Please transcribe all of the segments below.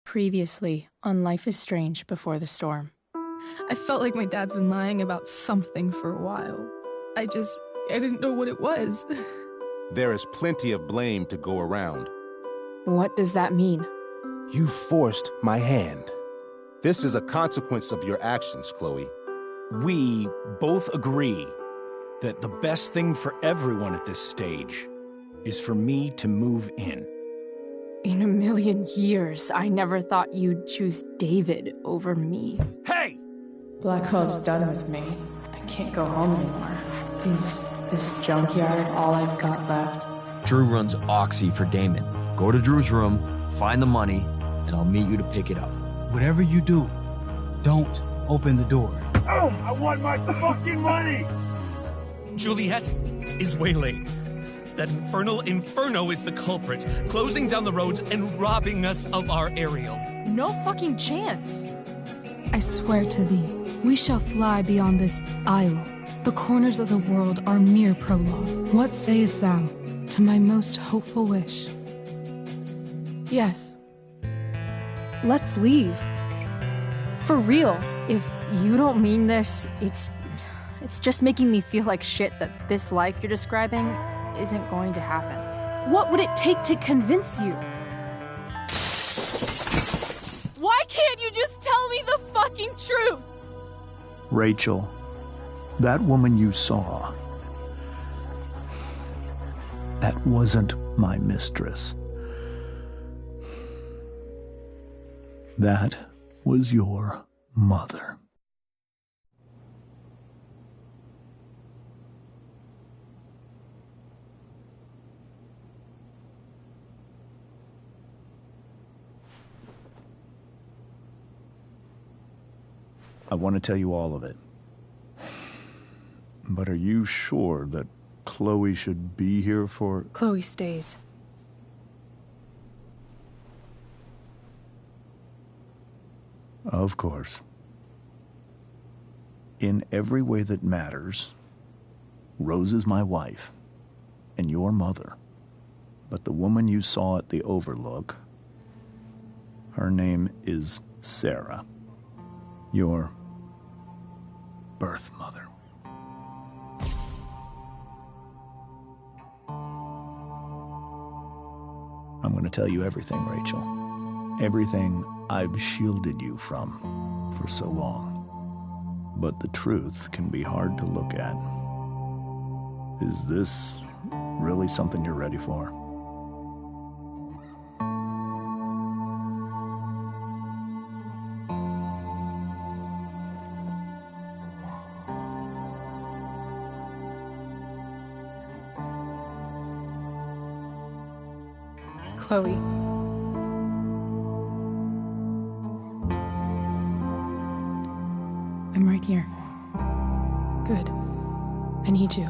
Previously on Life is Strange Before the Storm. I felt like my dad's been lying about something for a while. I didn't know what it was. There is plenty of blame to go around. What does that mean? You forced my hand. This is a consequence of your actions, Chloe. We both agree that the best thing for everyone at this stage is for me to move in. In a million years, I never thought you'd choose David over me. Hey! Blackwell's done with me. I can't go home anymore. Is this junkyard all I've got left? Drew runs Oxy for Damon. Go to Drew's room, find the money, and I'll meet you to pick it up. Whatever you do, don't open the door. Oh, I want my fucking money! Juliet is waylaid. That infernal Inferno is the culprit, closing down the roads and robbing us of our aerial. No fucking chance. I swear to thee, we shall fly beyond this isle. The corners of the world are mere prologue. What sayest thou to my most hopeful wish? Yes. Let's leave. For real. If you don't mean this, it's just making me feel like shit that this life you're describing isn't going to happen. What would it take to convince you? Why can't you just tell me the fucking truth? Rachel, that woman you saw, that wasn't my mistress. That was your mother. I want to tell you all of it. But are you sure that Chloe should be here for... Chloe stays. Of course. In every way that matters, Rose is my wife and your mother. But the woman you saw at the Overlook, her name is Sarah, your birth mother. I'm going to tell you everything, Rachel. Everything I've shielded you from for so long. But the truth can be hard to look at. Is this really something you're ready for? Chloe. I'm right here. Good. I need you.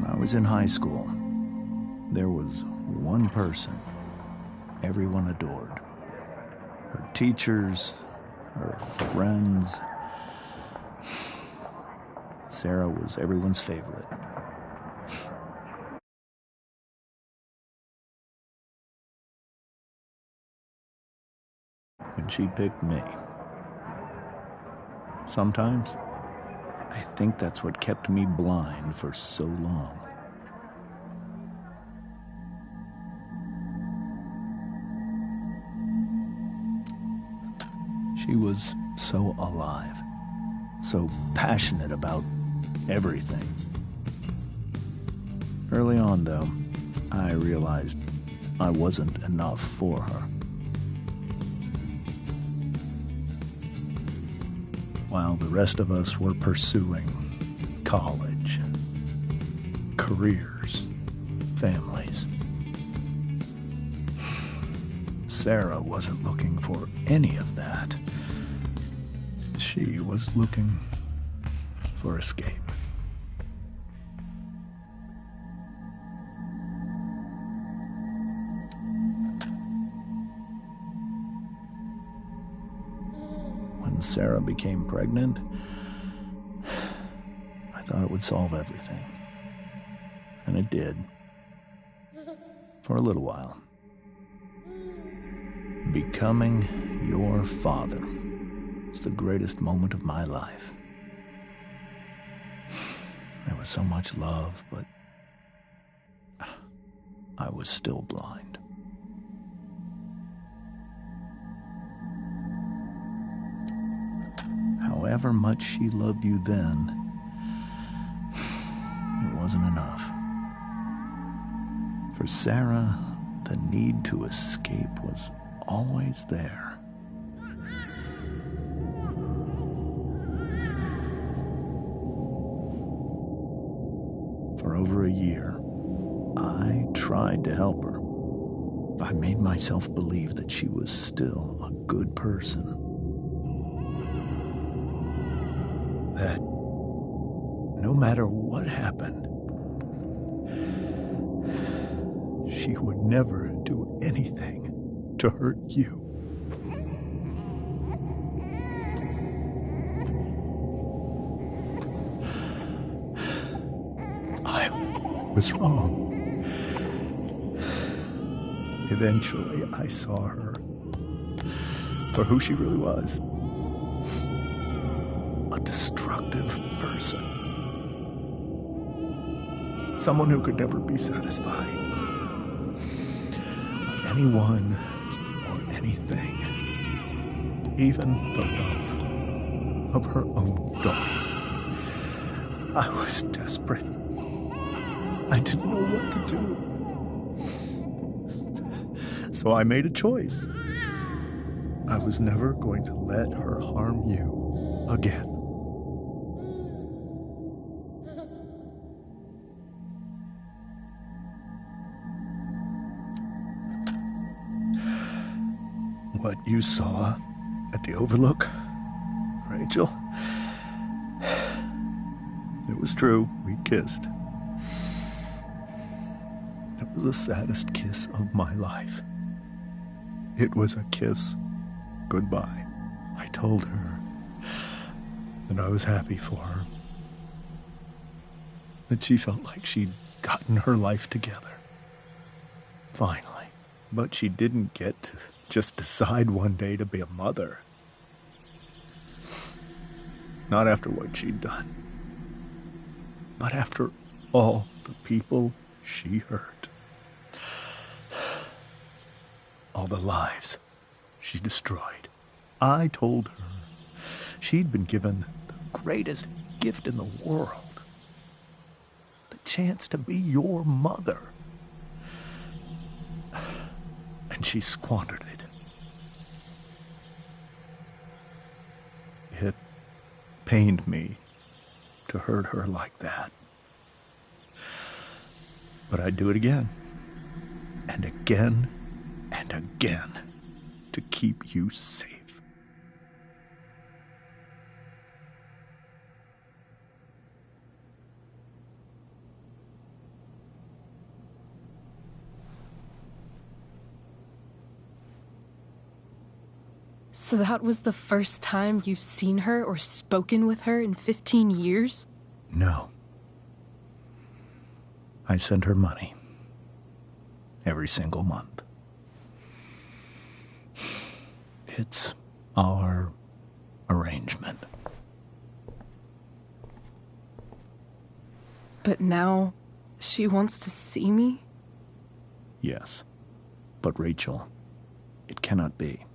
I was in high school. There was one person everyone adored. Her teachers, her friends. Sarah was everyone's favorite. And she picked me. Sometimes, I think that's what kept me blind for so long. She was so alive, so passionate about everything. Early on, though, I realized I wasn't enough for her. While the rest of us were pursuing college, careers, families, Sarah wasn't looking for any of that. She was looking for escape. When Sarah became pregnant, I thought it would solve everything. And it did. For a little while. Becoming your father was the greatest moment of my life. There was so much love, but I was still blind. However much she loved you then, it wasn't enough. For Sarah, the need to escape was always there. For over a year, I tried to help her. I made myself believe that she was still a good person. That no matter what happened, she would never do anything to hurt you. I was wrong. Eventually, I saw her for who she really was. A destructive person. Someone who could never be satisfied by anyone or anything. Even the love of her own daughter. I was desperate. I didn't know what to do. So I made a choice. I was never going to let her harm you again. What you saw at the Overlook, Rachel, it was true. We kissed. It was the saddest kiss of my life. It was a kiss goodbye. I told her that I was happy for her. That she felt like she'd gotten her life together. Finally. But she didn't get to just decide one day to be a mother. Not after what she'd done. But after all the people she hurt. All the lives she destroyed. I told her she'd been given the greatest gift in the world. The chance to be your mother. And she squandered it. It pained me to hurt her like that. But I'd do it again. And again. And again, to keep you safe. So that was the first time you've seen her or spoken with her in 15 years? No. I sent her money. Every single month. It's our arrangement. But now, she wants to see me? Yes. But Rachel, it cannot be.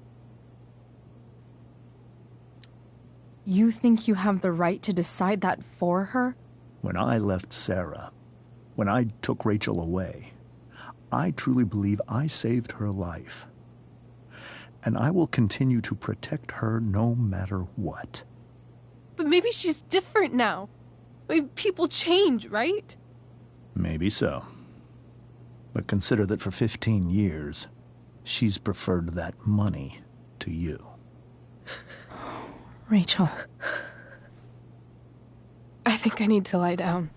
You think you have the right to decide that for her? When I left Sarah, when I took Rachel away, I truly believe I saved her life. And I will continue to protect her no matter what. But maybe she's different now. I mean, people change, right? Maybe so. But consider that for 15 years, she's preferred that money to you. Rachel. think I need to lie down.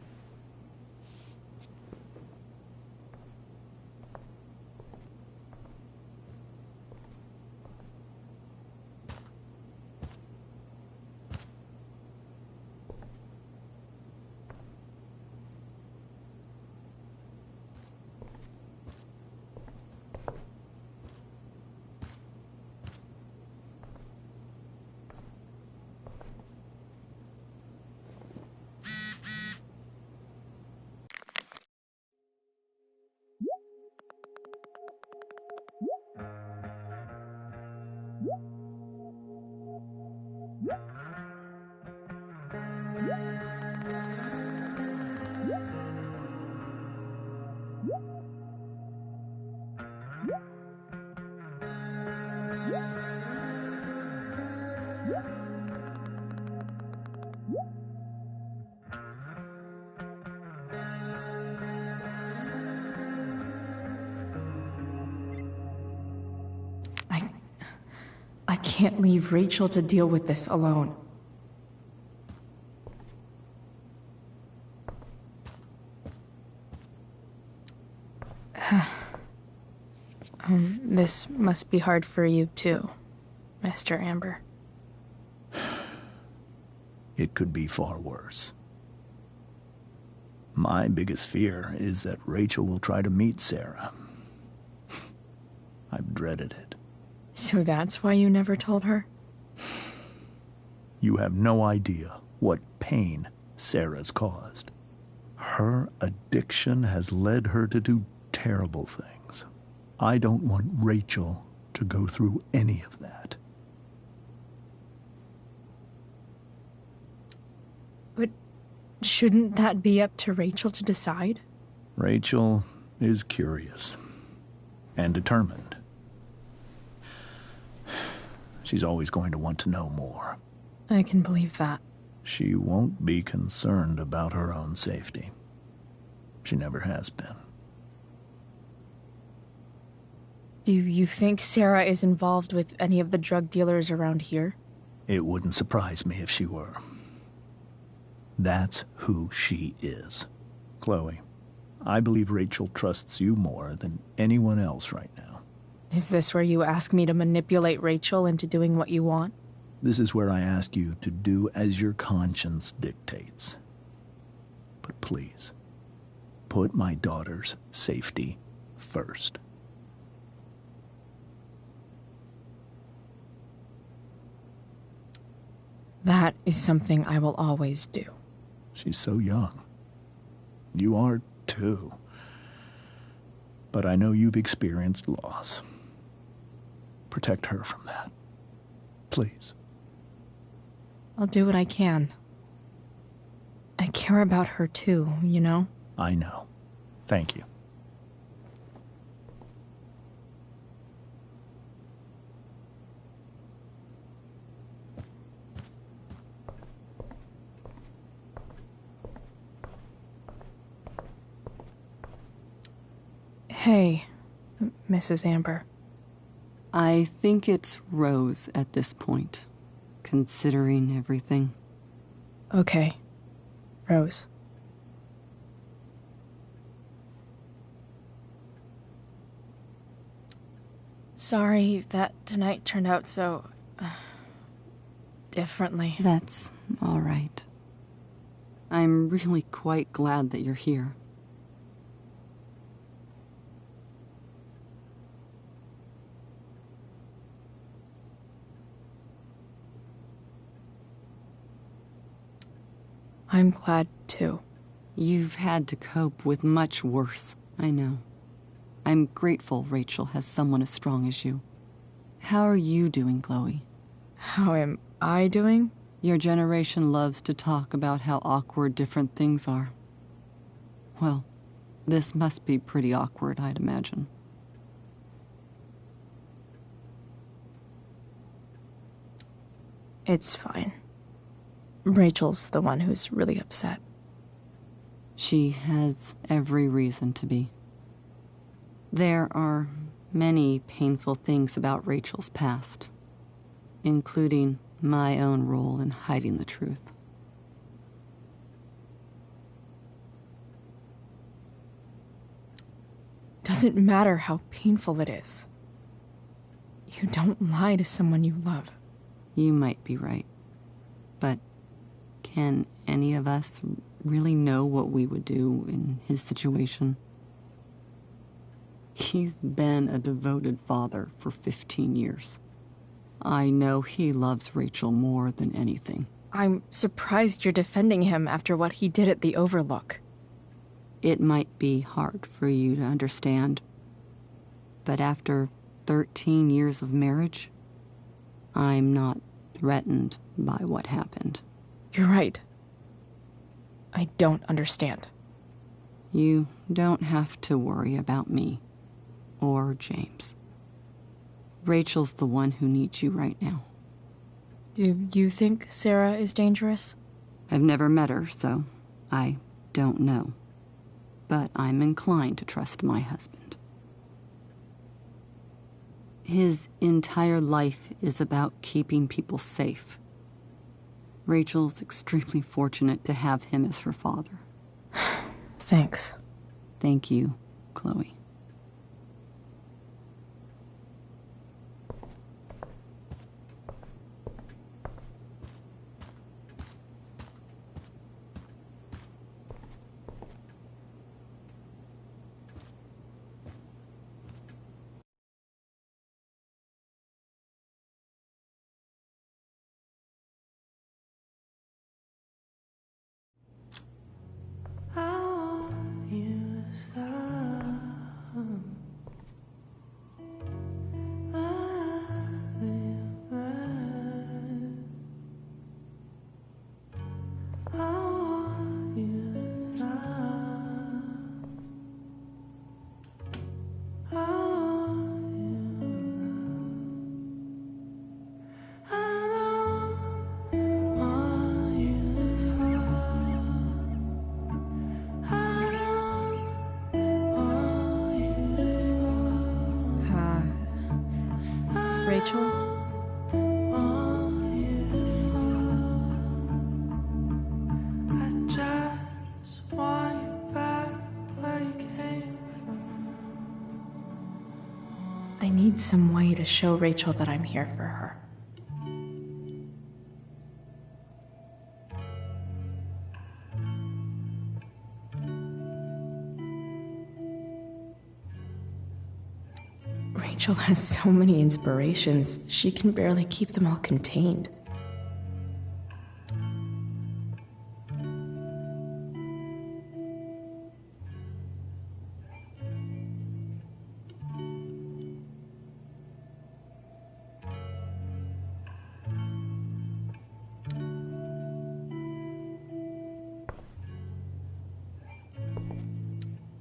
I can't leave Rachel to deal with this alone. This must be hard for you too, Mr. Amber. It could be far worse. My biggest fear is that Rachel will try to meet Sarah. I've dreaded it. So that's why you never told her? You have no idea what pain Sarah's caused. Her addiction has led her to do terrible things. I don't want Rachel to go through any of that. But shouldn't that be up to Rachel to decide? Rachel is curious and determined. She's always going to want to know more. I can believe that. She won't be concerned about her own safety. She never has been. Do you think Sarah is involved with any of the drug dealers around here? It wouldn't surprise me if she were. That's who she is. Chloe, I believe Rachel trusts you more than anyone else right now. Is this where you ask me to manipulate Rachel into doing what you want? This is where I ask you to do as your conscience dictates. But please, put my daughter's safety first. That is something I will always do. She's so young. You are too. But I know you've experienced loss. Protect her from that. Please. I'll do what I can. I care about her too, you know? I know. Thank you. Hey, Mrs. Amber. I think it's Rose at this point, considering everything. Okay, Rose. Sorry that tonight turned out so... differently. That's all right. I'm really quite glad that you're here. I'm glad, too. You've had to cope with much worse, I know. I'm grateful Rachel has someone as strong as you. How are you doing, Chloe? How am I doing? Your generation loves to talk about how awkward different things are. Well, this must be pretty awkward, I'd imagine. It's fine. Rachel's the one who's really upset. She has every reason to be. There are many painful things about Rachel's past, including my own role in hiding the truth. doesn't matter how painful it is. You don't lie to someone you love. You might be right. But can any of us really know what we would do in his situation? He's been a devoted father for 15 years. I know he loves Rachel more than anything. I'm surprised you're defending him after what he did at the Overlook. It might be hard for you to understand, but after 13 years of marriage, I'm not threatened by what happened. You're right. I don't understand. You don't have to worry about me or James. Rachel's the one who needs you right now. Do you think Sarah is dangerous? I've never met her, so I don't know. But I'm inclined to trust my husband. His entire life is about keeping people safe. Rachel's extremely fortunate to have him as her father. Thanks. Thank you, Chloe. Rachel? I need some way to show Rachel that I'm here for her. Rachel has so many inspirations, she can barely keep them all contained.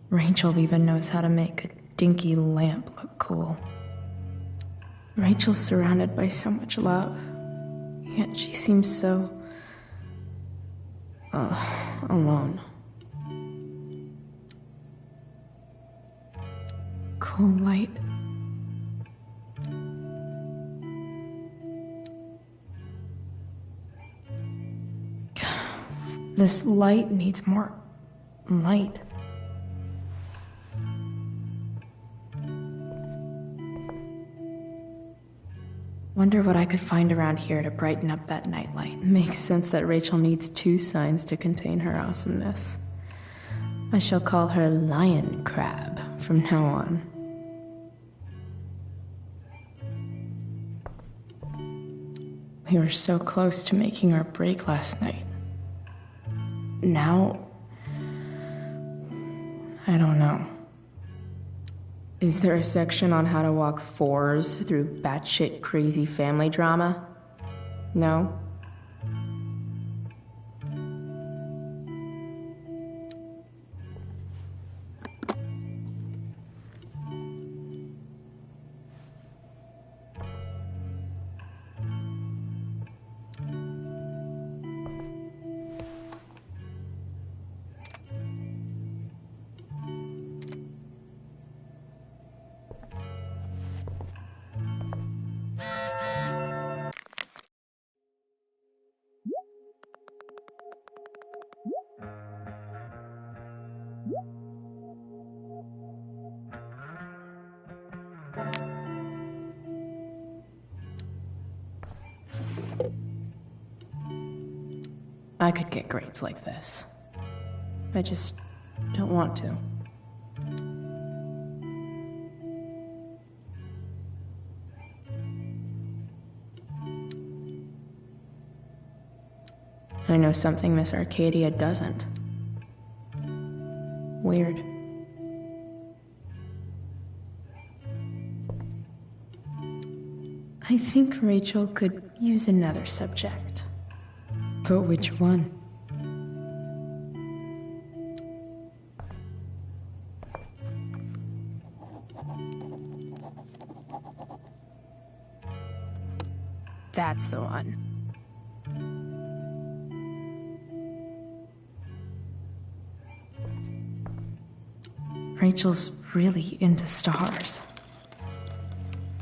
Rachel even knows how to make a dinky lamp look cool. Rachel's surrounded by so much love, yet she seems so... alone. Cool light. This light needs more light. Wonder what I could find around here to brighten up that nightlight. Makes sense that Rachel needs 2 signs to contain her awesomeness. I shall call her Lion Crab from now on. We were so close to making our break last night. Now, I don't know. Is there a section on how to walk 4s through batshit crazy family drama? No? I could get grades like this. I just don't want to. I know something Miss Arcadia doesn't. Weird. I think Rachel could use another subject. But which one? That's the one. Rachel's really into stars.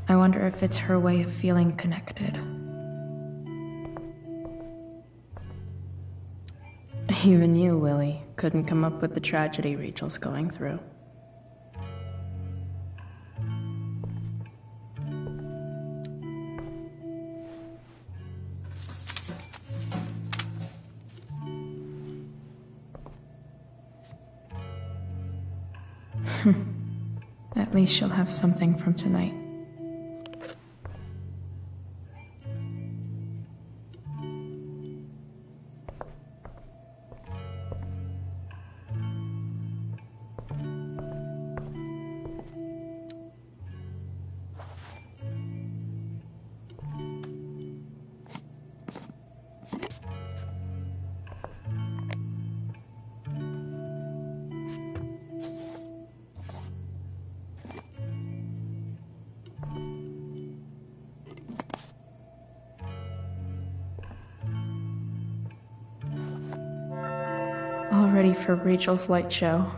I wonder if it's her way of feeling connected. Even you, Willie, couldn't come up with the tragedy Rachel's going through. At least she'll have something from tonight. All ready for Rachel's light show.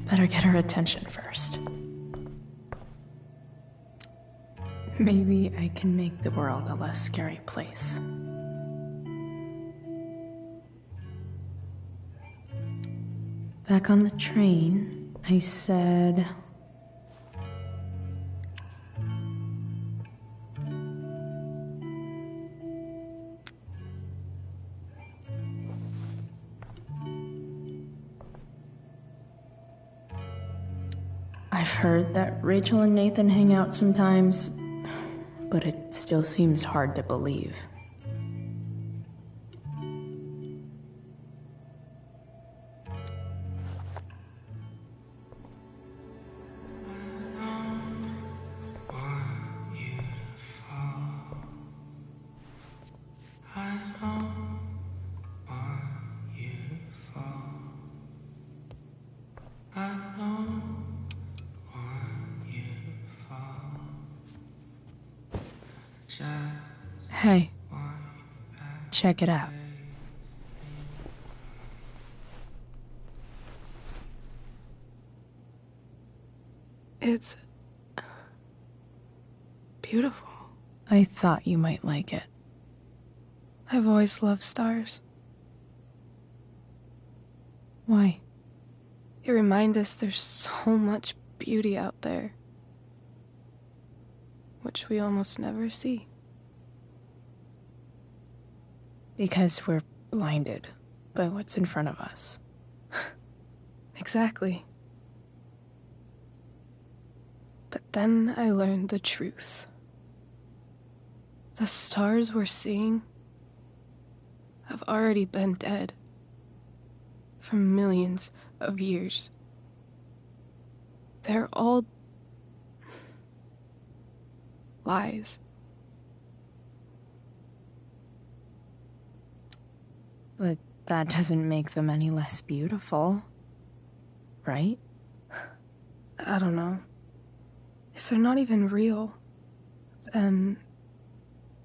Better get her attention first. Maybe I can make the world a less scary place. Back on the train, I said... I've heard that Rachel and Nathan hang out sometimes, but it still seems hard to believe. Hey, check it out. It's beautiful. I thought you might like it. I've always loved stars. Why? They remind us there's so much beauty out there, which we almost never see. Because we're blinded by what's in front of us. Exactly. But then I learned the truth. The stars we're seeing have already been dead for millions of years. They're all lies. But that doesn't make them any less beautiful, right? I don't know. If they're not even real, then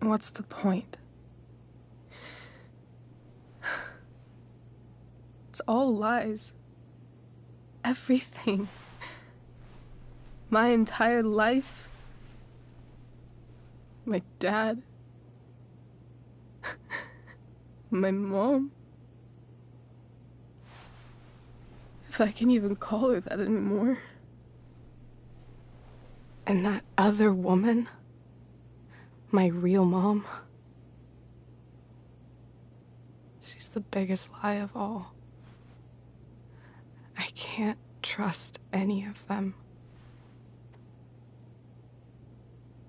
what's the point? It's all lies. Everything. My entire life. My dad. My mom. If I can even call her that anymore. And that other woman, my real mom, she the biggest lie of all. I can't trust any of them.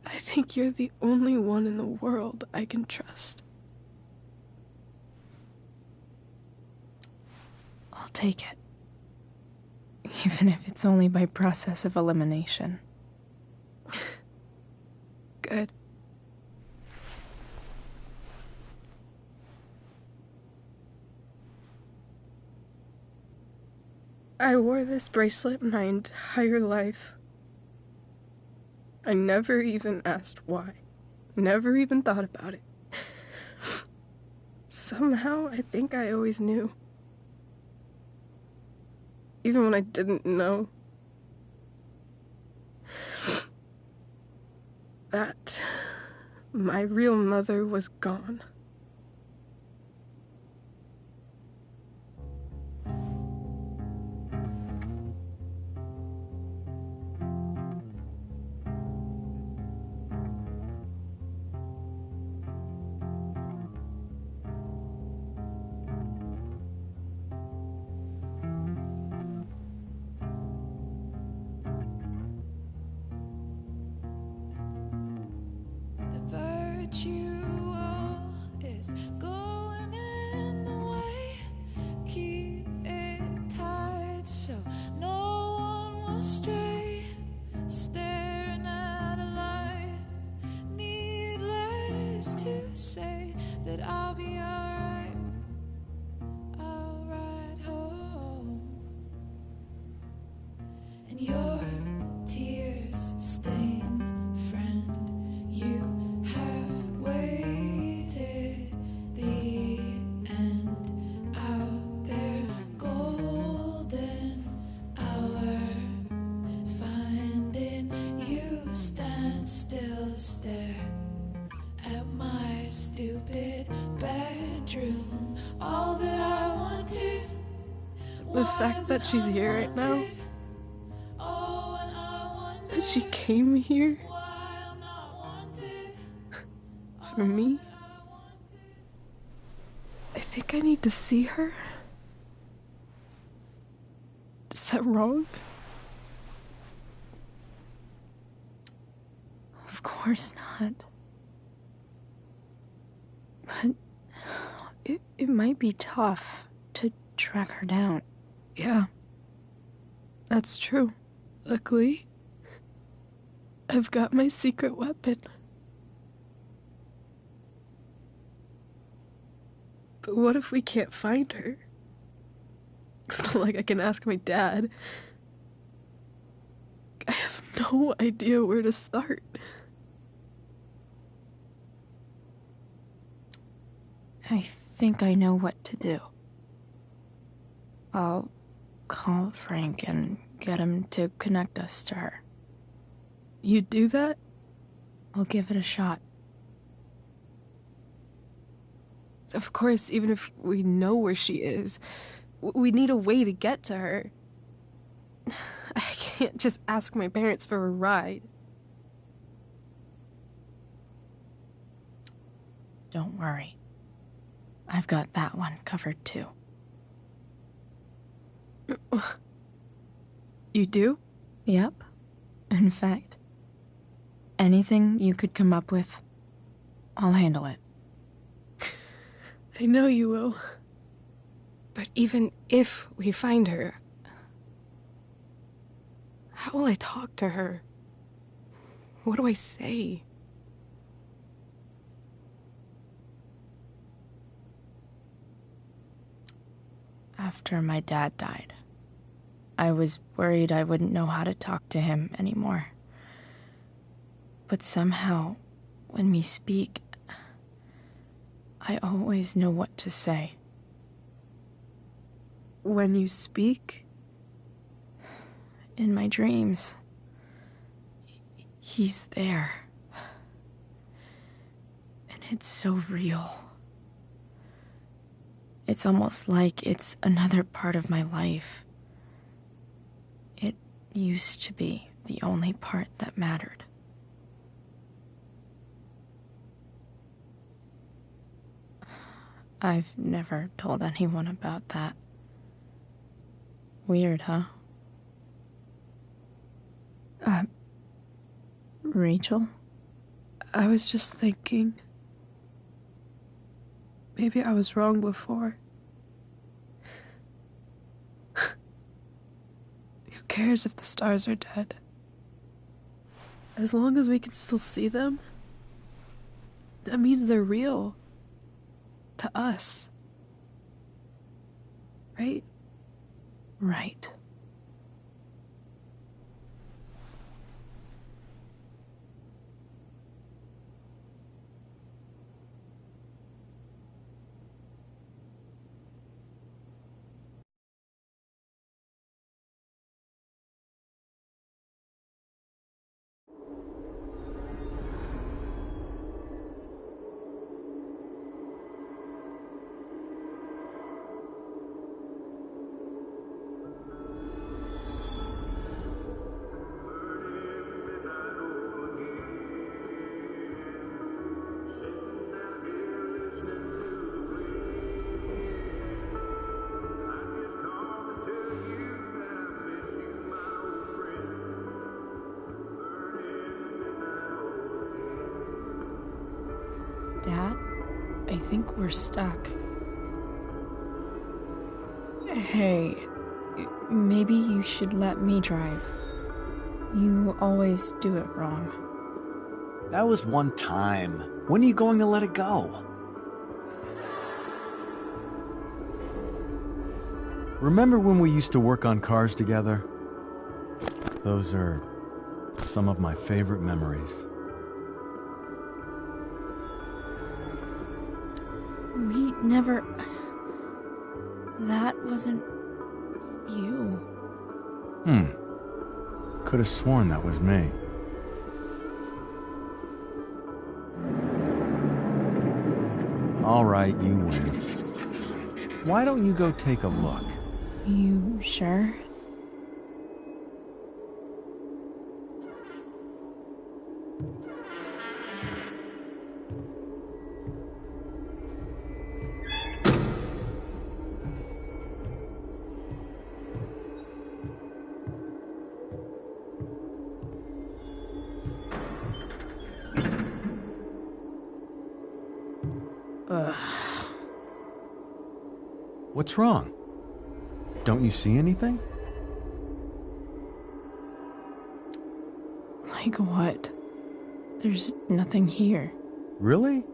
I think you're the only one in the world I can trust. I'll take it. Even if it's only by process of elimination. Good. I wore this bracelet my entire life. I never even asked why. Never even thought about it. Somehow, I think I always knew. Even when I didn't know. That my real mother was gone. Is going in the way. Keep it tight so no one will stray. Staring at a light. Needless to say that I'll be alright. I'll ride home. And your tears stain, friend. You have waited the end out there, golden hour. Finding you stand still, stare at my stupid bedroom. All that I wanted. The fact that she's here right now, that she came here for me, I think I need to see her. Is that wrong? Of course not. But it might be tough to track her down. Yeah, that's true. Luckily, I've got my secret weapon. But what if we can't find her? It's not like I can ask my dad. I have no idea where to start. I think I know what to do. I'll call Frank and get him to connect us to her. You do that? I'll give it a shot. Of course, even if we know where she is, we need a way to get to her. I can't just ask my parents for a ride. Don't worry. I've got that one covered too. You do? Yep. In fact, anything you could come up with, I'll handle it. I know you will. But even if we find her, how will I talk to her? What do I say? After my dad died, I was worried I wouldn't know how to talk to him anymore. But somehow, when we speak, I always know what to say. When you speak? In my dreams. He's there. And it's so real. It's almost like it's another part of my life. It used to be the only part that mattered. I've never told anyone about that. Weird, huh? Rachel? I was just thinking. Maybe I was wrong before. Who cares if the stars are dead? As long as we can still see them, that means they're real. To us. Right? Right. Dad, I think we're stuck. Hey, maybe you should let me drive. You always do it wrong. That was one time. When are you going to let it go? Remember when we used to work on cars together? Those are some of my favorite memories. We never... That wasn't... you. Could have sworn that was me. All right, you win. Why don't you go take a look? You sure? What's wrong? Don't you see anything? Like what? There's nothing here. Really?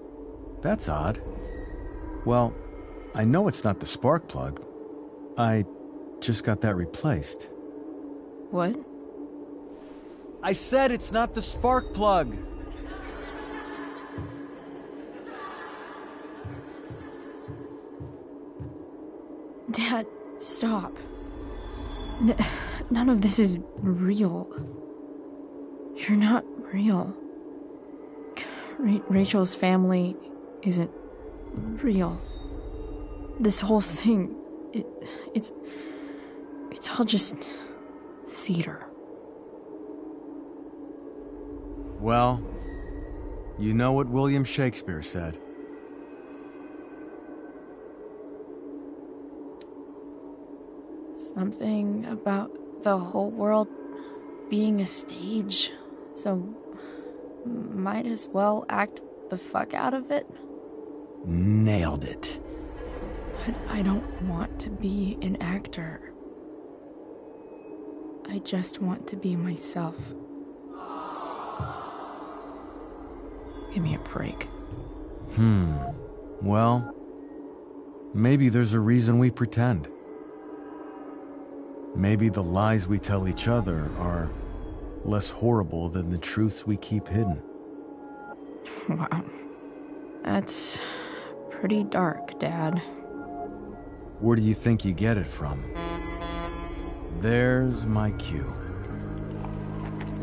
That's odd. Well, I know it's not the spark plug. I just got that replaced. What? I said it's not the spark plug! Dad, stop. None of this is real. You're not real. Rachel's family isn't real. This whole thing, it's all just theater. Well, you know what William Shakespeare said. Something about the whole world being a stage, so might as well act the fuck out of it. Nailed it. But I don't want to be an actor. I just want to be myself. Give me a break. Well, maybe there's a reason we pretend. Maybe the lies we tell each other are less horrible than the truths we keep hidden. Wow. That's pretty dark, Dad. Where do you think you get it from? There's my cue.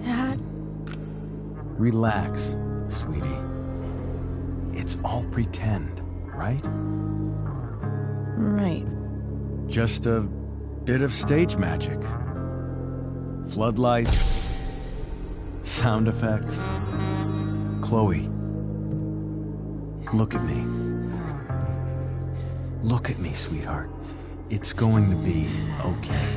Dad? Relax, sweetie. It's all pretend, right? Right. Just a bit of stage magic. Floodlights, sound effects. Chloe, look at me. Look at me, sweetheart. It's going to be okay.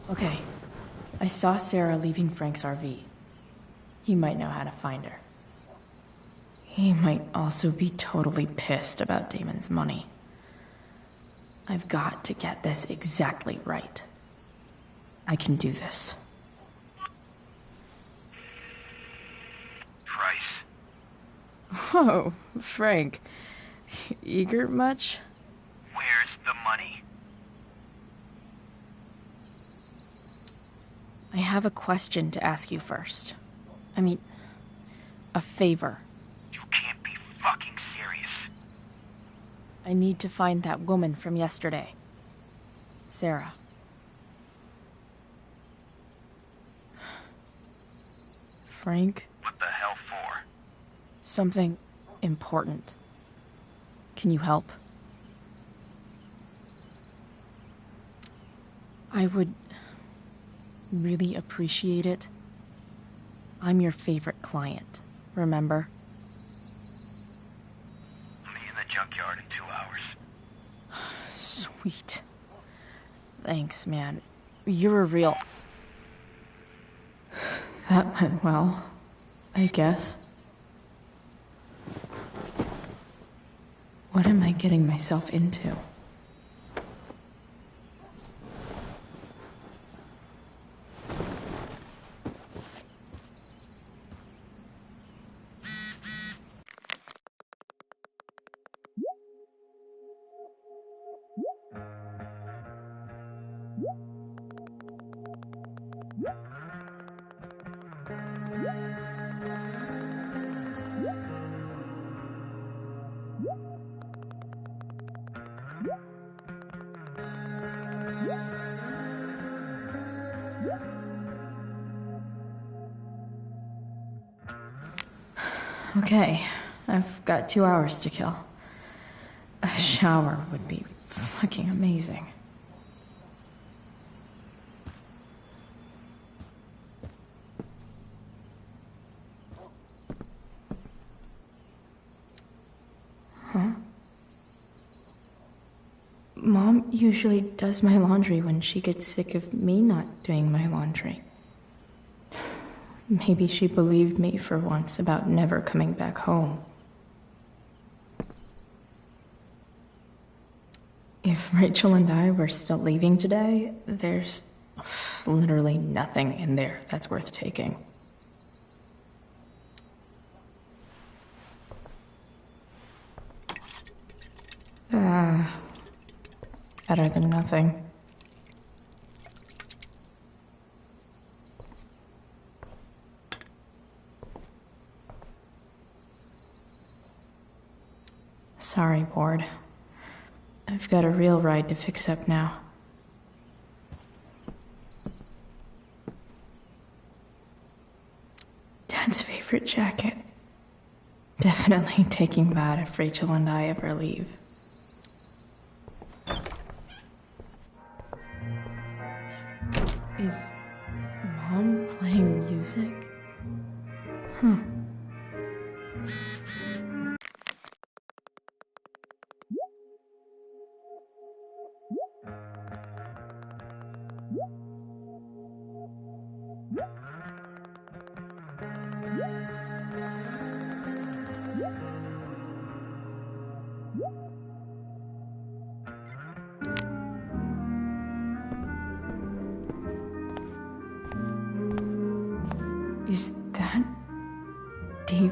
Okay, I saw Sarah leaving Frank's RV. He might know how to find her. He might also be totally pissed about Damon's money. I've got to get this exactly right. I can do this. Price. Oh, Frank. Eager much? Where's the money? I have a question to ask you first. I mean, a favor. You can't be fucking serious. I need to find that woman from yesterday. Sarah. Frank? What the hell for? Something important. Can you help? I would really appreciate it. I'm your favorite client, remember? I'll meet you in the junkyard in 2 hours. Sweet. Thanks, man. You're a real... That went well, I guess. What am I getting myself into? Okay, I've got 2 hours to kill. A shower would be fucking amazing. Huh? Mom usually does my laundry when she gets sick of me not doing my laundry. Maybe she believed me for once about never coming back home. If Rachel and I were still leaving today, there's literally nothing in there that's worth taking. Better than nothing. Sorry, board. I've got a real ride to fix up now. Dad's favorite jacket. Definitely taking that if Rachel and I ever leave. Is Mom playing music? Huh.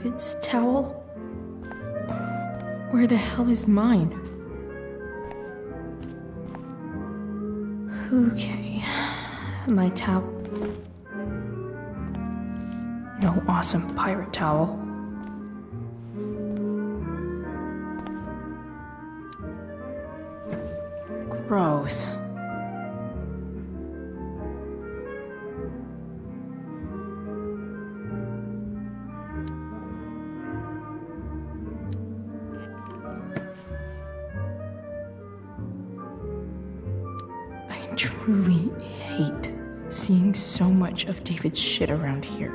David's towel? Where the hell is mine? Okay, my towel. No awesome pirate towel. Gross. I truly hate seeing so much of David's shit around here.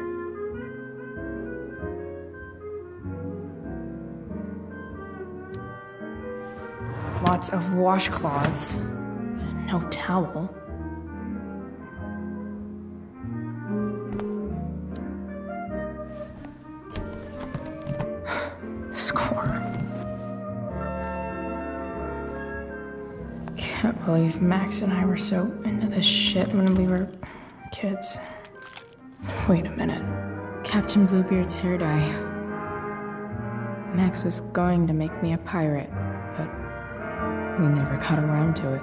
Lots of washcloths. No towel. Score. Can't believe Max and I were so into this shit when we were kids. Wait a minute. Captain Bluebeard's hair dye. Max was going to make me a pirate, but we never got around to it.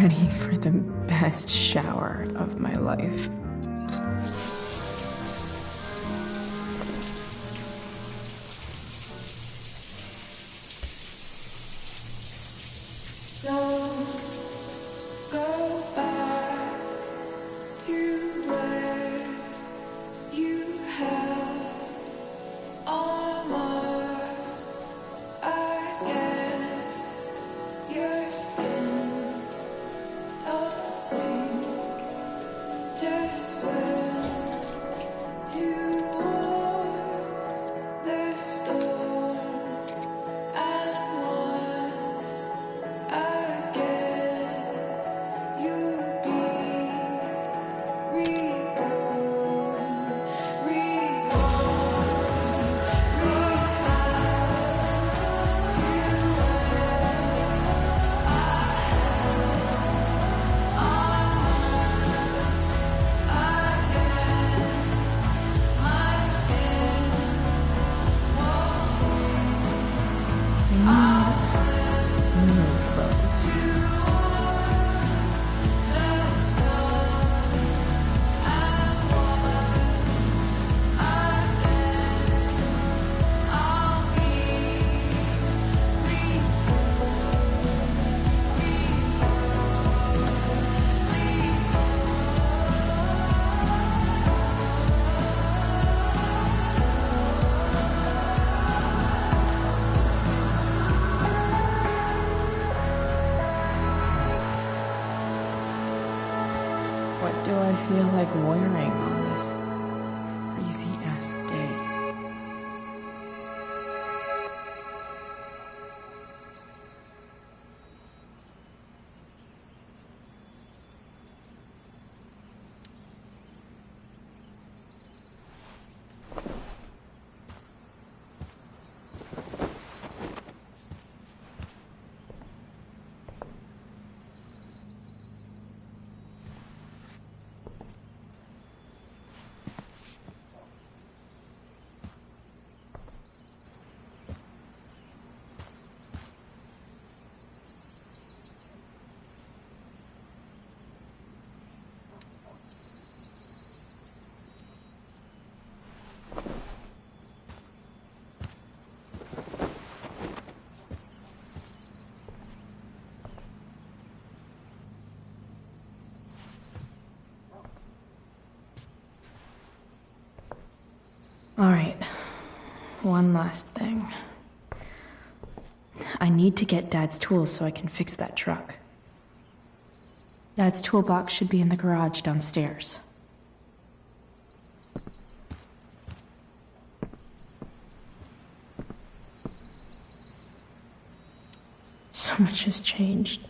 Ready for the best shower of my life. Don't go back to where you had armor against your skin. Don't sink, just swim towards the storm. And once again, you'll be reborn, What do I feel like wearing on this crazy ass day? All right, one last thing. I need to get Dad's tools so I can fix that truck. Dad's toolbox should be in the garage downstairs. So much has changed.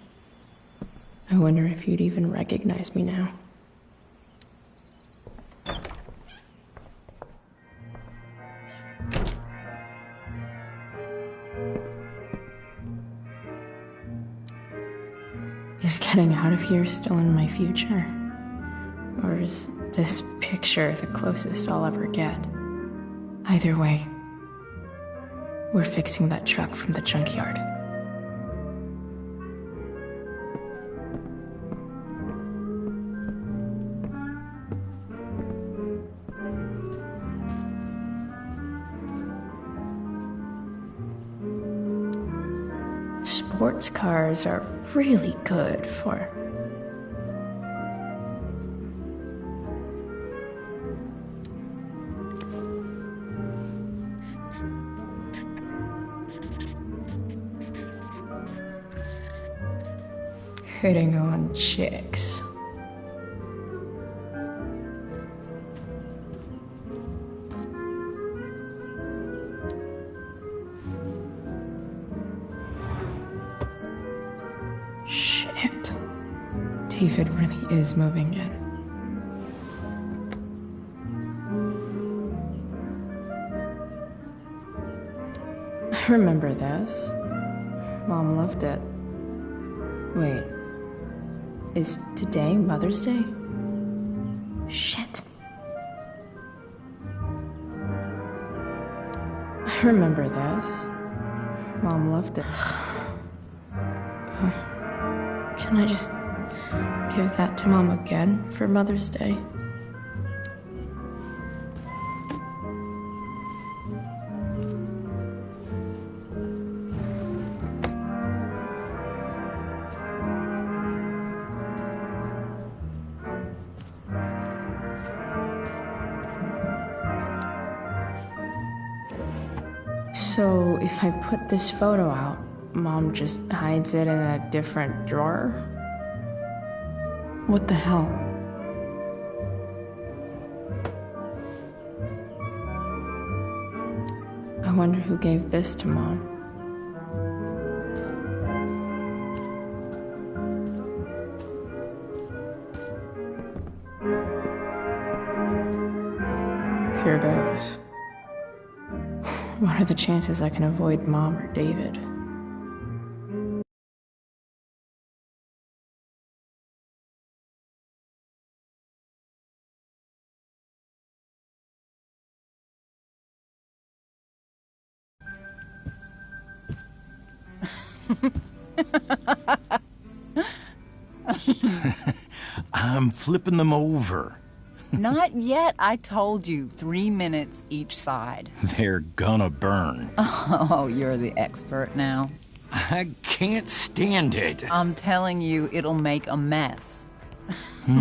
I wonder if you'd even recognize me now. Is getting out of here still in my future? Or is this picture the closest I'll ever get? Either way, we're fixing that truck from the junkyard. Sports cars are really good for... hitting on chicks. Shit. David really is moving in. I remember this. Mom loved it. Wait. Is today Mother's Day? Shit. I remember this. Mom loved it. Can I just give that to Mom again for Mother's Day? So if I put this photo out, Mom just hides it in a different drawer? What the hell? I wonder who gave this to Mom. Here goes. What are the chances I can avoid Mom or David? I'm flipping them over. Not yet. I told you, 3 minutes each side. They're gonna burn. Oh, you're the expert now. I can't stand it. I'm telling you, it'll make a mess. You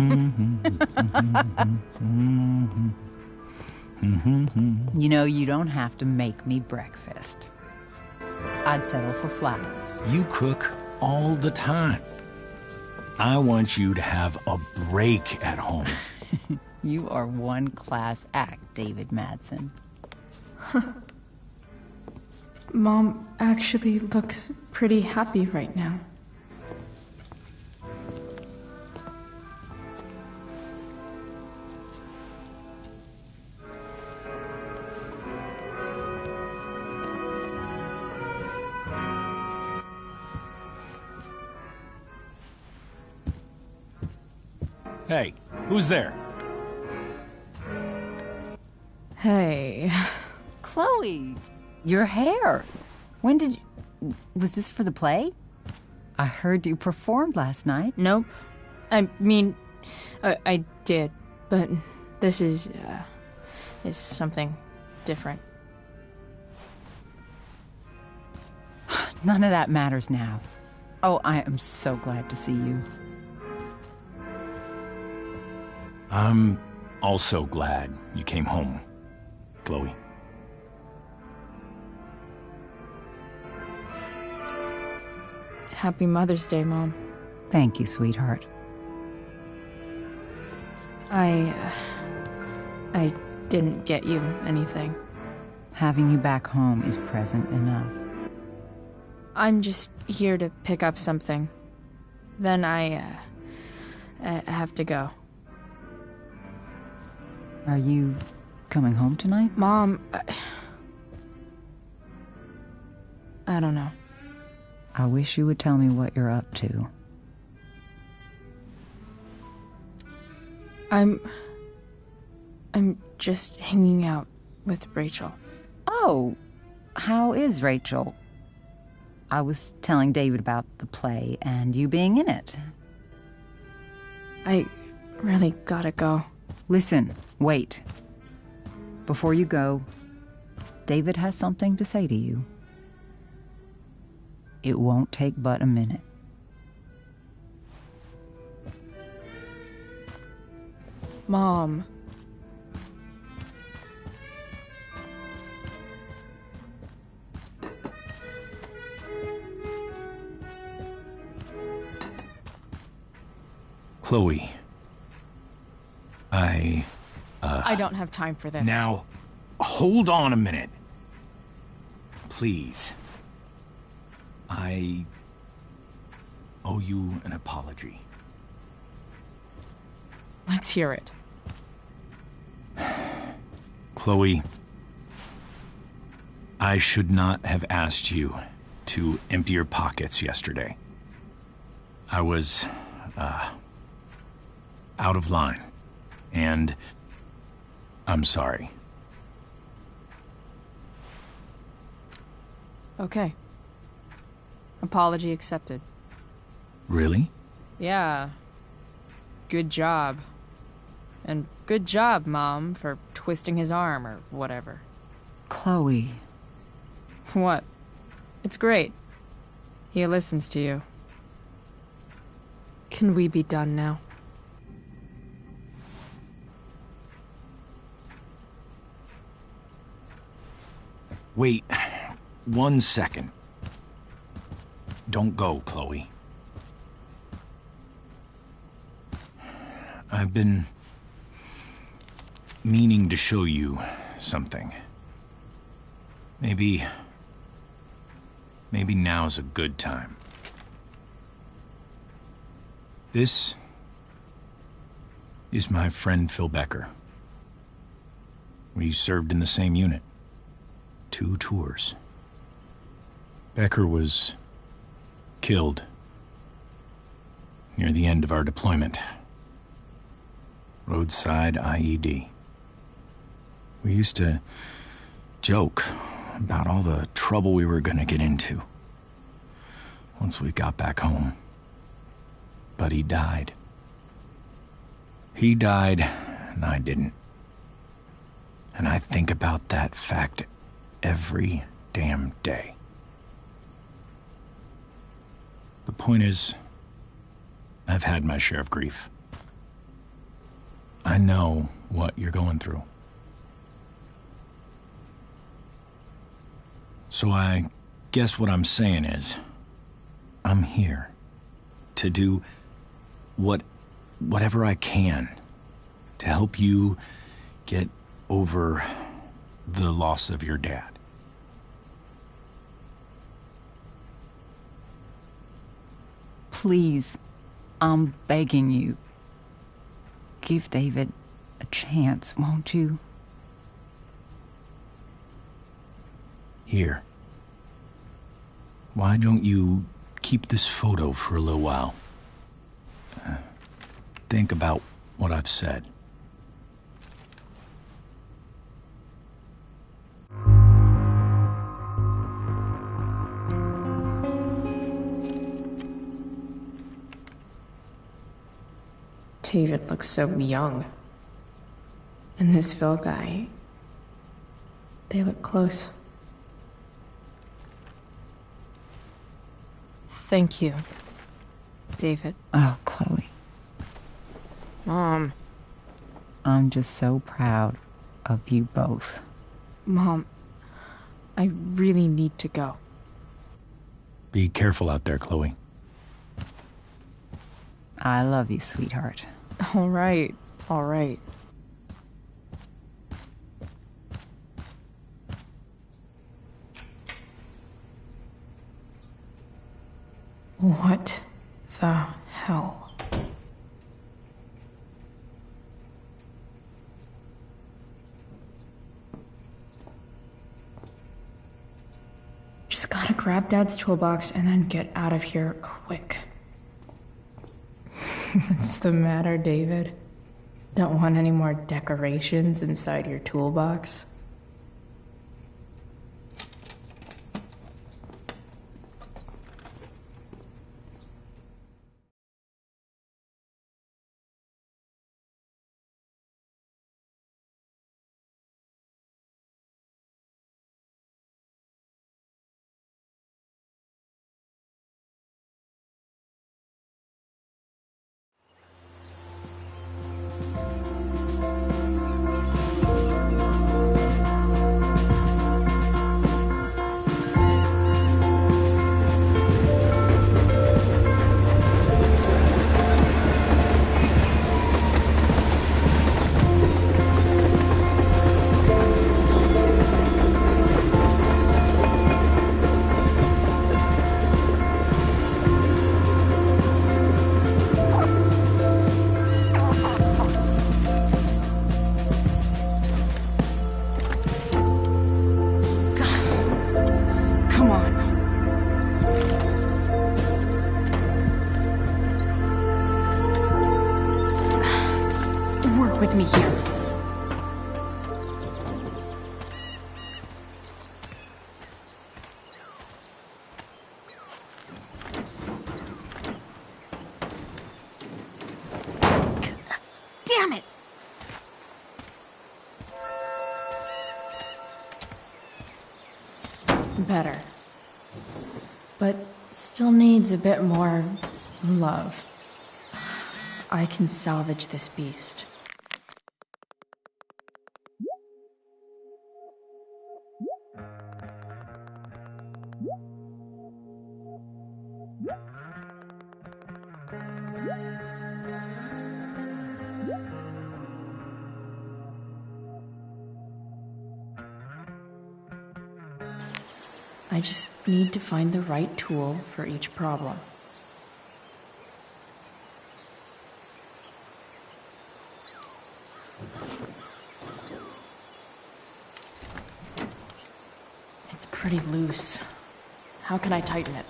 know, you don't have to make me breakfast. I'd settle for flowers. You cook all the time. I want you to have a break at home. You are one class act, David Madsen. Mom actually looks pretty happy right now. Hey, who's there? Hey. Chloe, your hair. When did you... Was this for the play? I heard you performed last night. Nope. I mean, I did, but this is something different. None of that matters now. Oh, I am so glad to see you. I'm also glad you came home, Chloe. Happy Mother's Day, Mom. Thank you, sweetheart. I didn't get you anything. Having you back home is present enough. I'm just here to pick up something. Then I have to go. Are you coming home tonight? Mom, I don't know. I wish you would tell me what you're up to. I'm just hanging out with Rachel. Oh, how is Rachel? I was telling David about the play and you being in it. I really gotta go. Listen, wait. Before you go, David has something to say to you. It won't take but a minute. Mom. Chloe. I don't have time for this. Now, hold on a minute. Please. I owe you an apology. Let's hear it. Chloe, I should not have asked you to empty your pockets yesterday. I was, out of line, and I'm sorry. Okay. Apology accepted. Really? Yeah. Good job. And good job, Mom, for twisting his arm or whatever. Chloe. What? It's great. He listens to you. Can we be done now? Wait 1 second. Don't go, Chloe. I've been meaning to show you something. Maybe now's a good time. This is my friend Phil Becker. We served in the same unit. 2 tours. Becker was killed near the end of our deployment. Roadside IED. We used to joke about all the trouble we were gonna get into once we got back home. But he died. He died, and I didn't. And I think about that fact every damn day. The point is, I've had my share of grief. I know what you're going through. So I guess what I'm saying is, I'm here to do whatever I can to help you get over the loss of your dad. Please, I'm begging you. Give David a chance, won't you? Here. Why don't you keep this photo for a little while? Think about what I've said. David looks so young. And this Phil guy, they look close. Thank you, David. Oh, Chloe. Mom. I'm just so proud of you both. Mom, I really need to go. Be careful out there, Chloe. I love you, sweetheart. All right, all right. What the hell? Just gotta grab Dad's toolbox and then get out of here quick. What's the matter, David? Don't want any more decorations inside your toolbox? Come on. Work with me here. Damn it! Better. But still needs a bit more love. I can salvage this beast. I just need to find the right tool for each problem. It's pretty loose. How can I tighten it?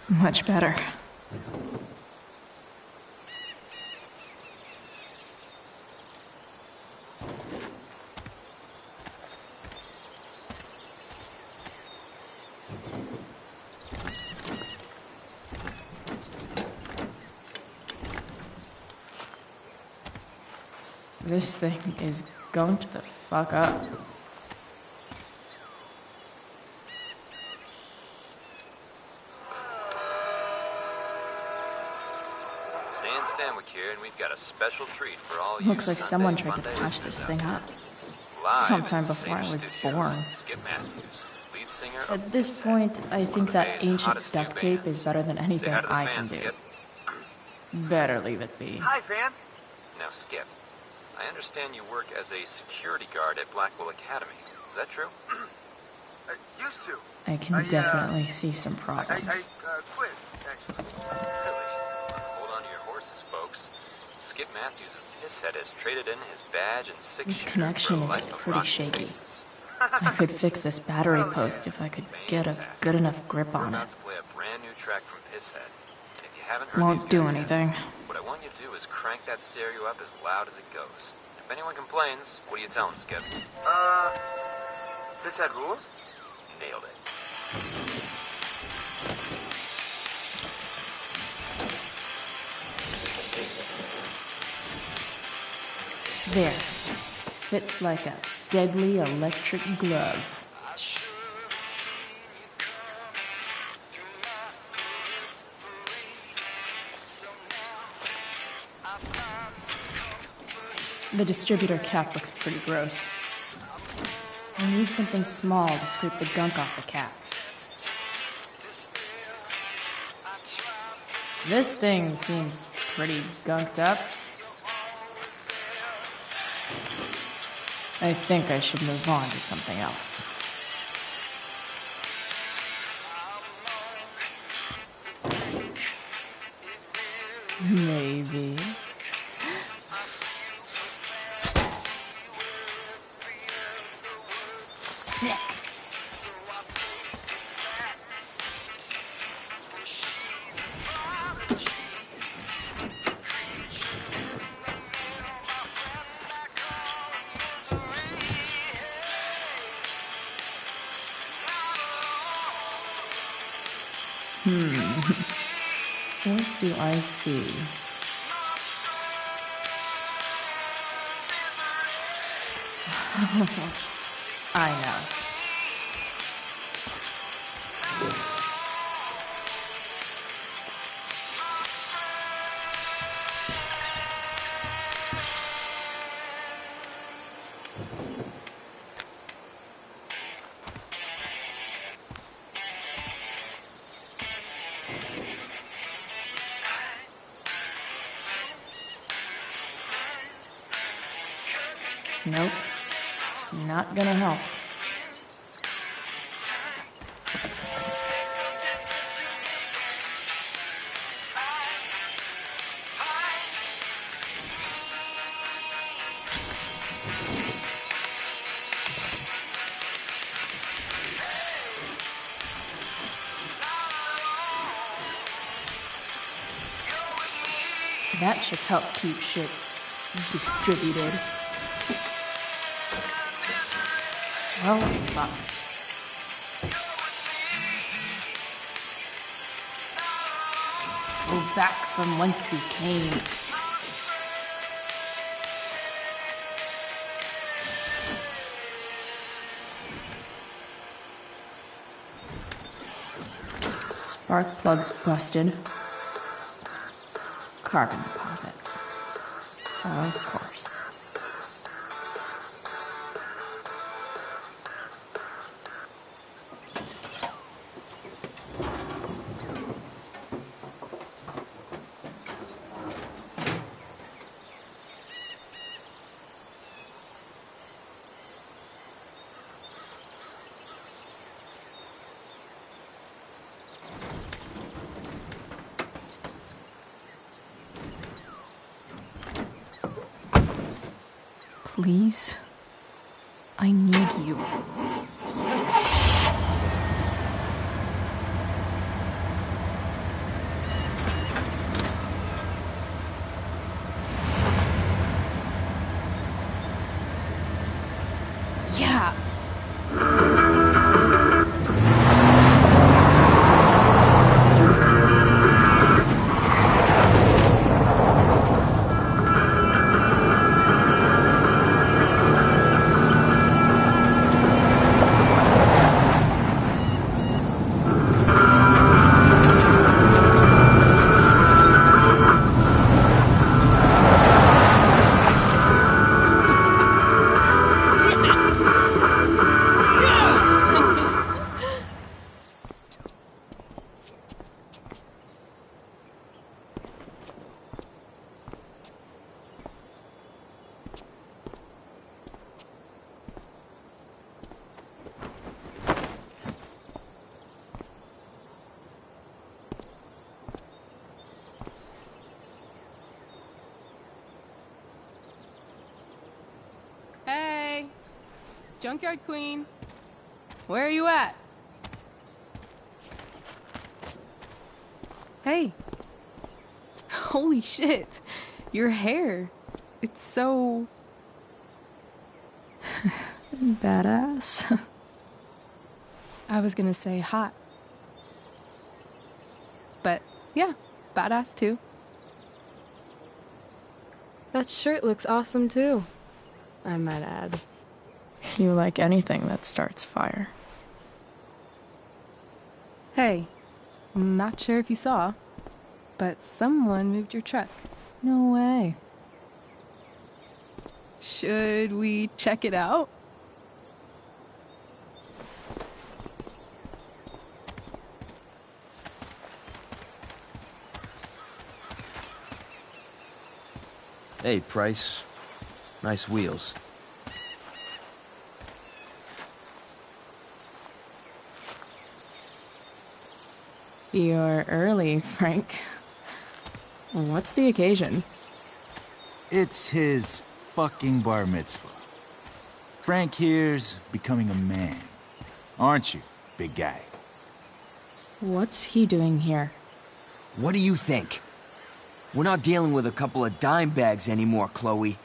Much better. This thing is going to the fuck up. Stanwyck here, and we've got a special treat for all you. Looks like Sunday, someone tried Monday to patch this thing up. Live Sometime in before I Sage was Studios, born. Skip Matthews, lead singer of At this point, I think that Bay's ancient hottest new duct tape bands. is better than Say anything hi to the I can fans, do. Skip. Better leave it be. Hi, fans. Now, Skip, I understand you work as a security guard at Blackwell Academy. Is that true? Used to. I can definitely see some problems. I quit, actually. Really? Hold on to your horses, folks. Skip Matthews of Pisshead has traded in his badge and This six-shooter connection for a is life of pretty rocking shaky. bases. I could fix this battery post if I could get a good enough grip We're on it. about to play a brand new track from Pisshead. If you haven't heard Won't these do guys yet, anything. what I want you to do is crank that stereo up as loud as it goes. If anyone complains, what do you tell them, Skip? This had rules? Nailed it. There. Fits like a deadly electric glove. The distributor cap looks pretty gross. I need something small to scrape the gunk off the cap. This thing seems pretty gunked up. I think I should move on to something else. Maybe. Sick. What do I see? I know. Nope. Not gonna help. That should help keep shit distributed. Oh, fuck. Go back from whence we came. Spark plugs busted. Carbon deposits. Of course. Please. I need you. Yeah. Hey! Junkyard Queen! Where are you at? Hey! Holy shit! Your hair! It's so... Badass. I was gonna say hot. But, yeah, badass too. That shirt looks awesome too, I might add. You like anything that starts fire. Hey, I'm not sure if you saw, but someone moved your truck. No way. Should we check it out? Hey, Price. Nice wheels. You're early, Frank. What's the occasion? It's his fucking bar mitzvah. Frank here's becoming a man. Aren't you, big guy? What's he doing here? What do you think? We're not dealing with a couple of dime bags anymore, Chloe.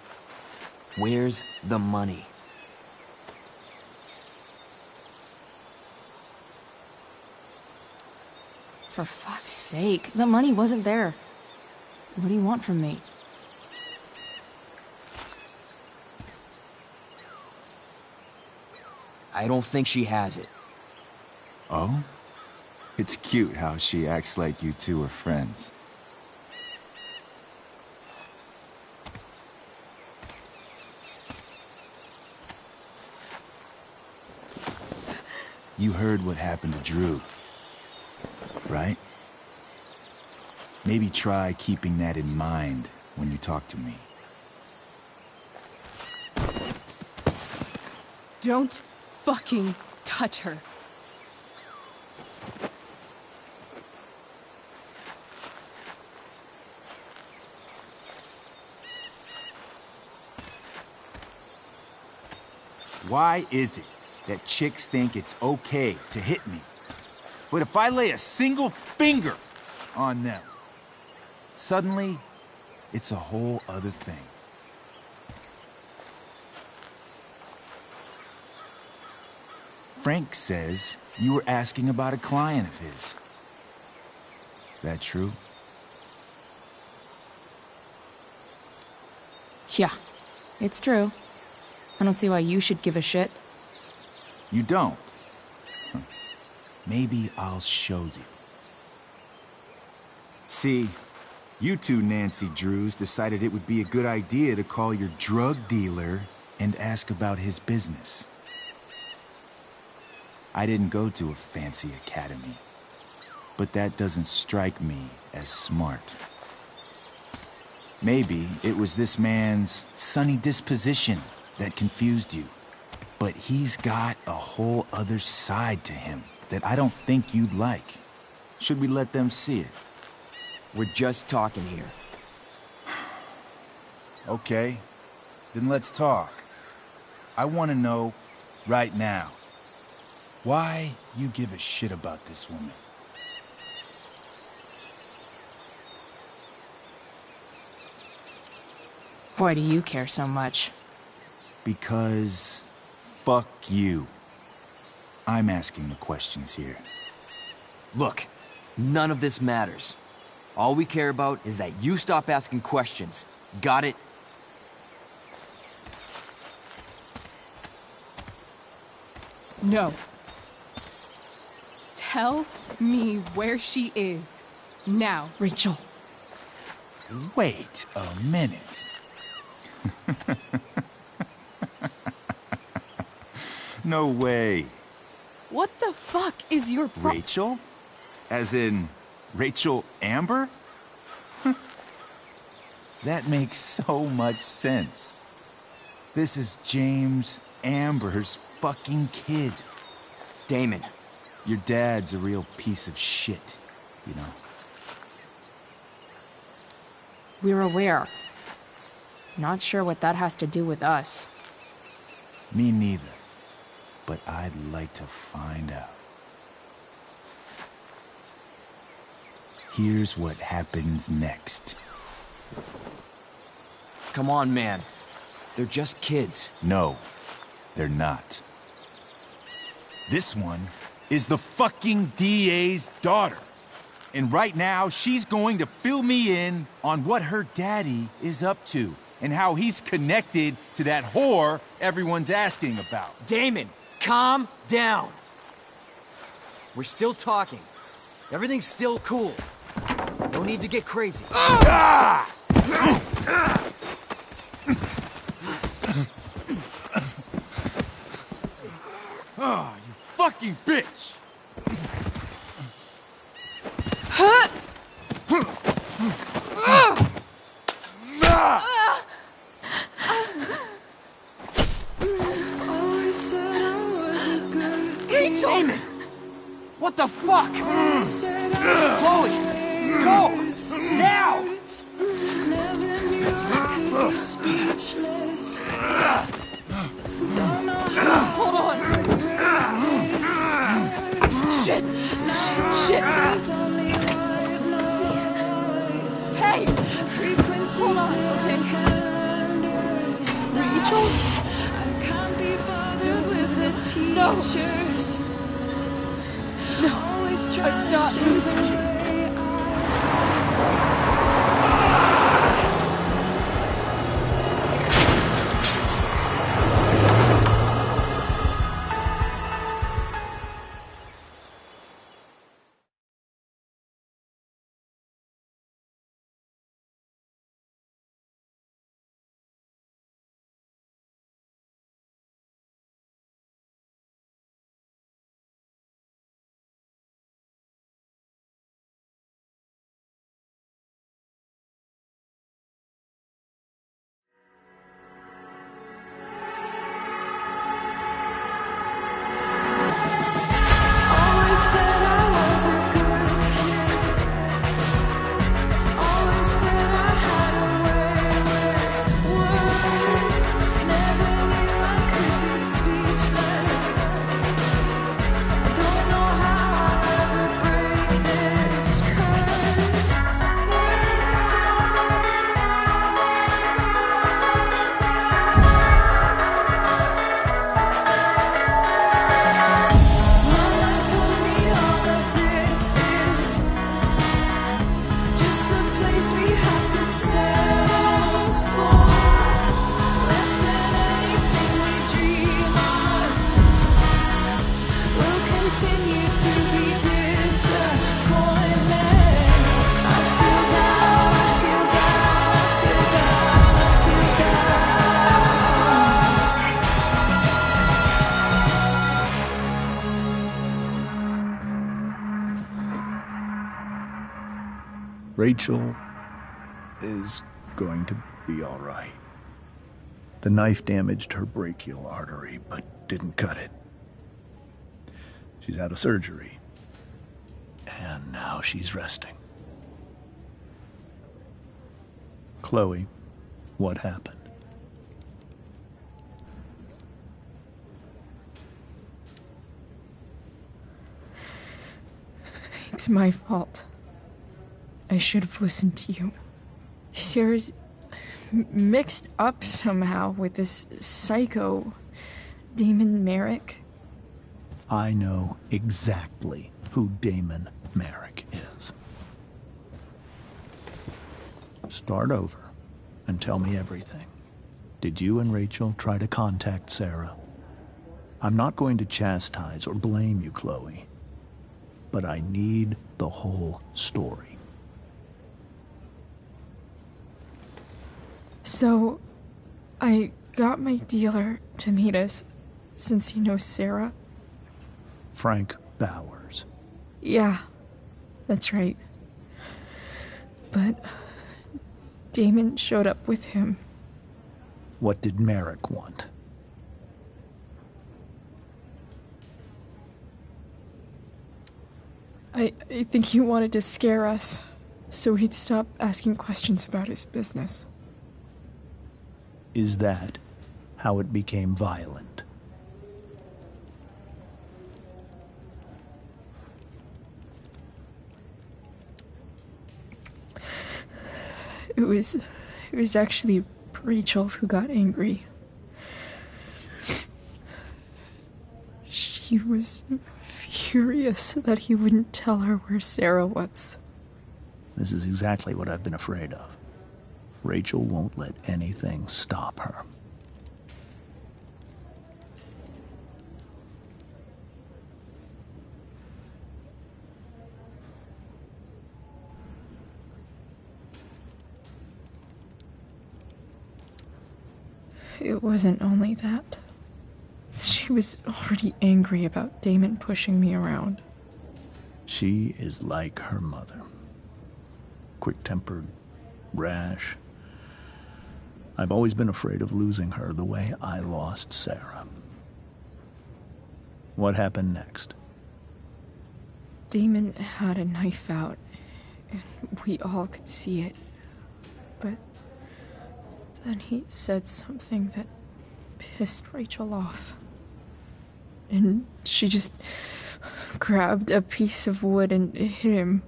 Where's the money? For fuck's sake, the money wasn't there. What do you want from me? I don't think she has it. Oh? It's cute how she acts like you two are friends. You heard what happened to Drew, right? Maybe try keeping that in mind when you talk to me. Don't fucking touch her. Why is it that chicks think it's okay to hit me? But if I lay a single finger on them, suddenly it's a whole other thing. Frank says you were asking about a client of his. That true? Yeah, it's true. I don't see why you should give a shit. You don't? Huh. Maybe I'll show you. See, you two Nancy Drews decided it would be a good idea to call your drug dealer and ask about his business. I didn't go to a fancy academy, but that doesn't strike me as smart. Maybe it was this man's sunny disposition that confused you. But he's got a whole other side to him that I don't think you'd like. Should we let them see it? We're just talking here. Okay, then let's talk. I want to know right now why you give a shit about this woman. Why do you care so much? Because fuck you. I'm asking the questions here. Look, none of this matters. All we care about is that you stop asking questions. Got it? No. Tell me where she is. Now. Rachel. Wait a minute. No way. What the fuck is your Rachel? As in, Rachel Amber? That makes so much sense. This is James Amber's fucking kid. Damon. Your dad's a real piece of shit, you know. We're aware. Not sure what that has to do with us. Me neither. But I'd like to find out. Here's what happens next. Come on, man. They're just kids. No, they're not. This one is the fucking DA's daughter. And right now, she's going to fill me in on what her daddy is up to and how he's connected to that whore everyone's asking about. Damon, calm down. We're still talking. Everything's still cool. No need to get crazy. Ah! Oh, you fucking bitch! Rachel! Damon! What the fuck? Chloe! Go! Now! creatures. No, Always try I'm to not show losing the you. way Always said I was a good kid. Always said I had a way with words. Never knew I could be speechless. I don't know how I'll ever break this Mama told me all of this is just a place we have to settle for. Less than anything we dream of. We'll continue to be disappointments. I feel down, I feel down, I feel down, I feel Rachel is going to be all right. The knife damaged her brachial artery, but didn't cut it. She's had a surgery, and now she's resting. Chloe, what happened? It's my fault. I should have listened to you. Sarah's mixed up somehow with this psycho Damon Merrick. I know exactly who Damon Merrick is. Start over and tell me everything. Did you and Rachel try to contact Sarah? I'm not going to chastise or blame you, Chloe, but I need the whole story. So, I got my dealer to meet us, since he knows Sarah. Frank Bowers. Yeah, that's right. But Damon showed up with him. What did Merrick want? I think he wanted to scare us, so he'd stop asking questions about his business. Is that how it became violent? It was actually Rachel who got angry. She was furious that he wouldn't tell her where Sarah was. This is exactly what I've been afraid of. Rachel won't let anything stop her. It wasn't only that. She was already angry about Damon pushing me around. She is like her mother. Quick-tempered, rash. I've always been afraid of losing her the way I lost Sarah. What happened next? Damon had a knife out, and we all could see it. But then he said something that pissed Rachel off. And she just grabbed a piece of wood and hit him.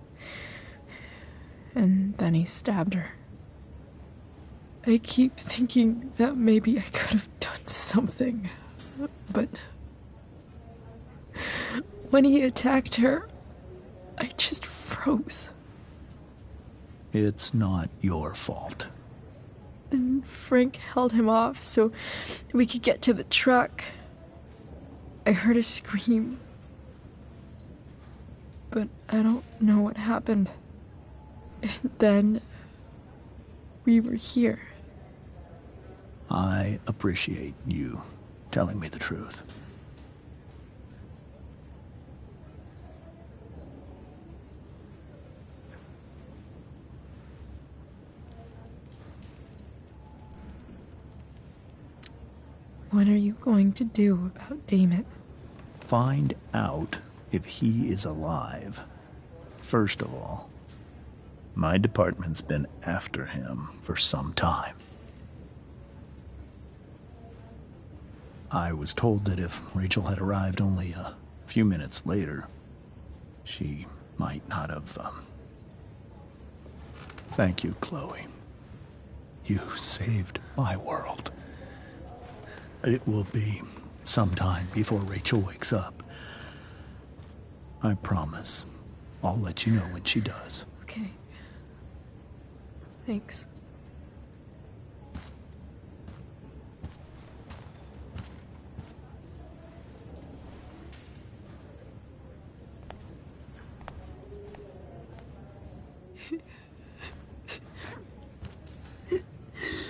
And then he stabbed her. I keep thinking that maybe I could have done something, but When he attacked her, I just froze. It's not your fault. And Frank held him off so we could get to the truck. I heard a scream, but I don't know what happened. And then we were here. I appreciate you telling me the truth. What are you going to do about Damon? Find out if he is alive. First of all, my department's been after him for some time. I was told that if Rachel had arrived only a few minutes later, she might not have, Thank you, Chloe. You saved my world. It will be some time before Rachel wakes up. I promise. I'll let you know when she does. Okay. Thanks.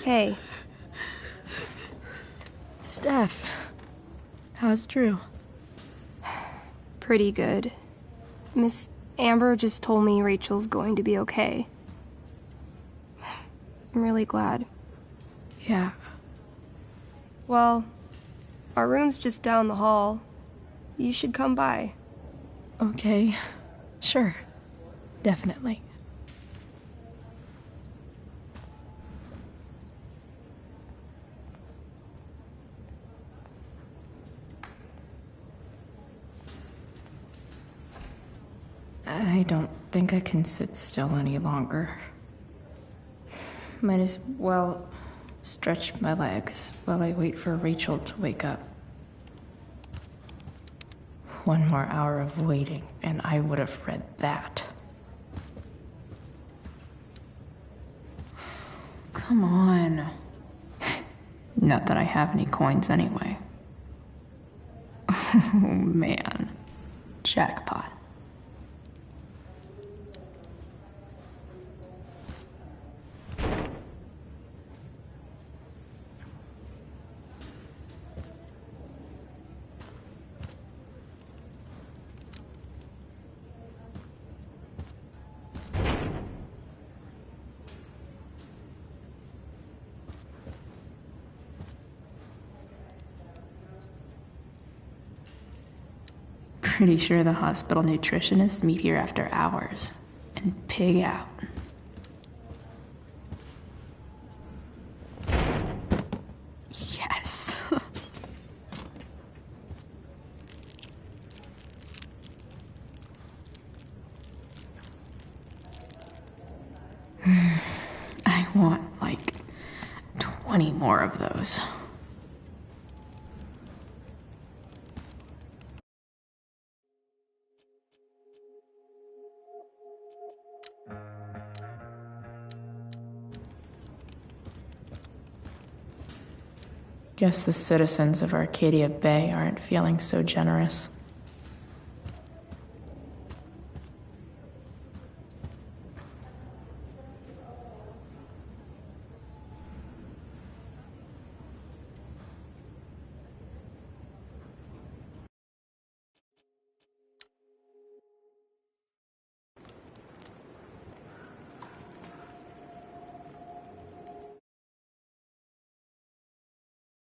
Hey. Steph, how's Drew? Pretty good. Miss Amber just told me Rachel's going to be okay. I'm really glad. Yeah. Well, our room's just down the hall. You should come by. Okay. Sure. Definitely. I don't think I can sit still any longer. Might as well stretch my legs while I wait for Rachel to wake up. One more hour of waiting, and I would have read that. Come on. Not that I have any coins anyway. Oh, man. Jackpot. Pretty sure the hospital nutritionists meet here after hours and pig out. Yes. I want like 20 more of those. Guess the citizens of Arcadia Bay aren't feeling so generous.